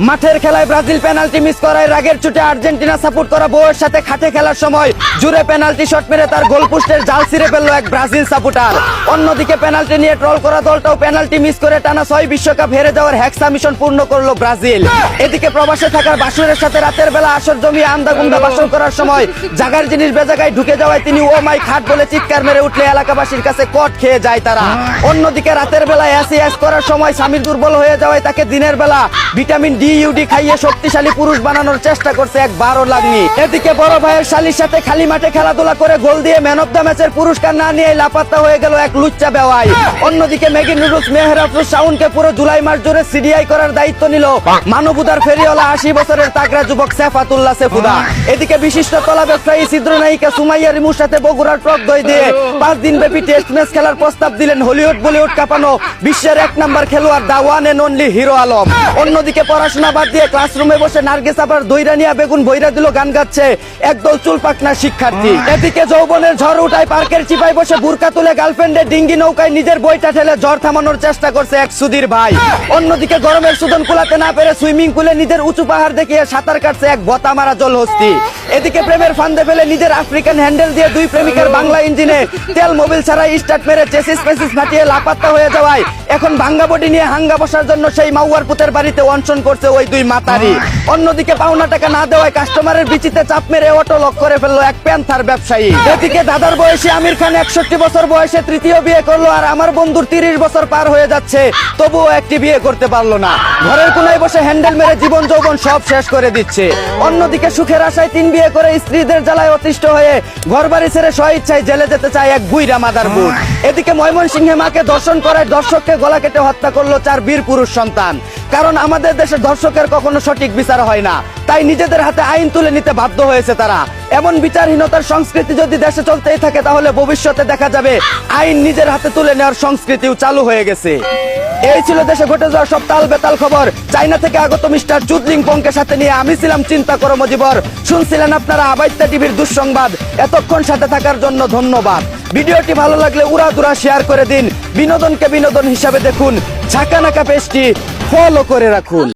মাঠের খেলায় Brazil penalty miss করায় রাগের চোটে আর্জেন্টিনা সাপোর্ট করা বউয়ের সাথে খাটে খেলার সময় জুড়ে পেনাল্টি শট মেরে তার গোলপোস্টের জাল ছিঁড়ে ফেললো এক ব্রাজিল সাপোর্টার। অন্যদিকে পেনাল্টি নিয়ে ট্রল করা দলটাও পেনাল্টি মিস করে টানা 6 বিশ্বকাপ হেরে যাওয়ার হ্যাক্সা মিশন পূর্ণ করলো ব্রাজিল। এদিকে প্রবাসে থাকার বাসুরের সাথে রাতের বেলা আসর জমিয়ে আন্দাগুন্দা বাসর করার সময় জাগার জিনিস বেজাগায় ঢুকে যাওয়ায় তিনি ও মাই খাট বলে চিৎকার মেরে উঠলে এলাকাবাসীর কাছে কট খেয়ে যায় তারা। অন্যদিকে রাতের বেলা অ্যাসিয়াস করার সময় স্বামীর দুর্বল হয়ে যাওয়ায় তাকে দিনের বেলা ভিটামিন ডি ইউডি খাইয়ে শক্তিশালী পুরুষ বানানোর চেষ্টা করছে একবারও লাগনি। এদিকে বড় ভাইয়ের শালির সাথে খালি মাঠে খেলাধুলা করে গোল দিয়ে ম্যান অফ দ্য ম্যাচের পুরস্কার না নিয়ে লাপাত্তা হয়ে গেল এক লুচ্চা বেওয়াই। অন্যদিকে মেগি নুডলস মেহের আফরোজ শাওনকে পুরো জুলাই মাস জুড়ে সিডিআই করার দায়িত্ব নিল মানবুদার ফেরিওয়ালা 80 বছরের তাগড়া যুবক সেফাতুল্লাহ সেফুদা। এদিকে বিশিষ্ট কলা ব্যবসায়ী চিত্রনায়িকা সুমাইয়া রিমুর সাথে বগুড়ার টক দই দিয়ে 5 দিন ব্যাপী টেস্ট ম্যাচ খেলার প্রস্তাব দিলেন হলিউড বলিউড কাঁপানো বিশ্বের 1 নম্বর খেলোয়াড় the one and only hero Alam. অন্যদিকে পড়াশোনা বাদ দিয়ে ক্লাসরুমে বসে নার্গিস আবার দইরানিয়া বেগুন বইরা দিল গান গাচ্ছে একদল চুলপাকনা শিক্ষার্থী। এদিকে যৌবনের ঝড় উঠায় পার্কের চিপায় বসে বুরকা তুলে গার্লফ্রেন্ডের ডিঙ্গি নৌকায় নিজের বইটা ঠেলে ঝড় থামানোর চেষ্টা করছে এক সুধীর ভাই। অন্যদিকে গরমের সুদন কুলাতে না পেরে সুইমিং পুলে নিজের উঁচু পাহাড় দেখিয়ে সাঁতার কাটছে এক বতা মারা জলহস্তি। এদিকে প্রেমের ফান্দে ফেলে নিজের আফ্রিকান হ্যান্ডেল দিয়ে 2 প্রেমিকার বাংলা ইঞ্জিনে তেল মোবিল ছাড়াই স্টার্ট মেরে চেসিস পেসিস ফাটিয়ে লাপাত্তা হয়ে যাওয়ায় এখন ভাঙ্গা বডি নিয়ে হাঙ্গা বসার জন্য সেই মাউয়ার পুতের বাড়িতে অনশন করছে ওই 2 মাতারি। অন্যদিকে পাওনা টাকা না দেওয়ায় কাস্টমারের বিচিতে চাপ মেরে অটো লক করে ফেললো এক প্যান্থার ব্যবসায়ী। এদিকে দাদার বয়সী আমির খান 61 বছর বয়সে তৃতীয় বিয়ে করলো আর আমার বন্ধুর 30 বছর পার হয়ে যাচ্ছে তবুও একটি বিয়ে করতে পারলো না। ঘরের কোনায় বসে হ্যান্ডেল মেরে জীবন যৌবন সব শেষ করে দিচ্ছে। অন্যদিকে সুখের আশায় 3 বিয়ে করে স্ত্রীদের জ্বালায় অতিষ্ঠ হয়ে ঘরবাড়ি ছেড়ে স্বইচ্ছায় জেলে যেতে চায় এক বুইরা মাদার বুট। এদিকে ময়মনসিংহে মাকে দর্শন করায় দর্শককে গলা কেটে হত্যা করলো 4 বীর পুরুষ সন্তান। কারণ আমাদের দেশের দর্শকের কখনো সঠিক বিচার হয় না, তাই নিজেদের হাতে আইন তুলে নিতে বাধ্য হয়েছে তারা। এমন বিচারহীনতার সংস্কৃতি যদি দেশে চলতেই থাকে তাহলে ভবিষ্যতে দেখা যাবে আইন নিজের হাতে তুলে নেওয়ার সংস্কৃতিও চালু হয়ে গেছে। এই ছিল দেশে ঘটে যাওয়া সব তাল বেতাল খবর। চাইনা থেকে আগত মিস্টার চুদলিং পংকে সাথে নিয়ে আমি ছিলাম চিন্তা করো মজিবর। শুনছিলেন আপনারা আবাইত্যা টিভির দুঃসংবাদ। এতক্ষণ সাথে থাকার জন্য ধন্যবাদ। ভিডিওটি ভালো লাগলে উড়াদুরা শেয়ার করে দিন। বিনোদনকে বিনোদন হিসাবে দেখুন। ঝাঁকানাকা পেজটি ফলো করে রাখুন।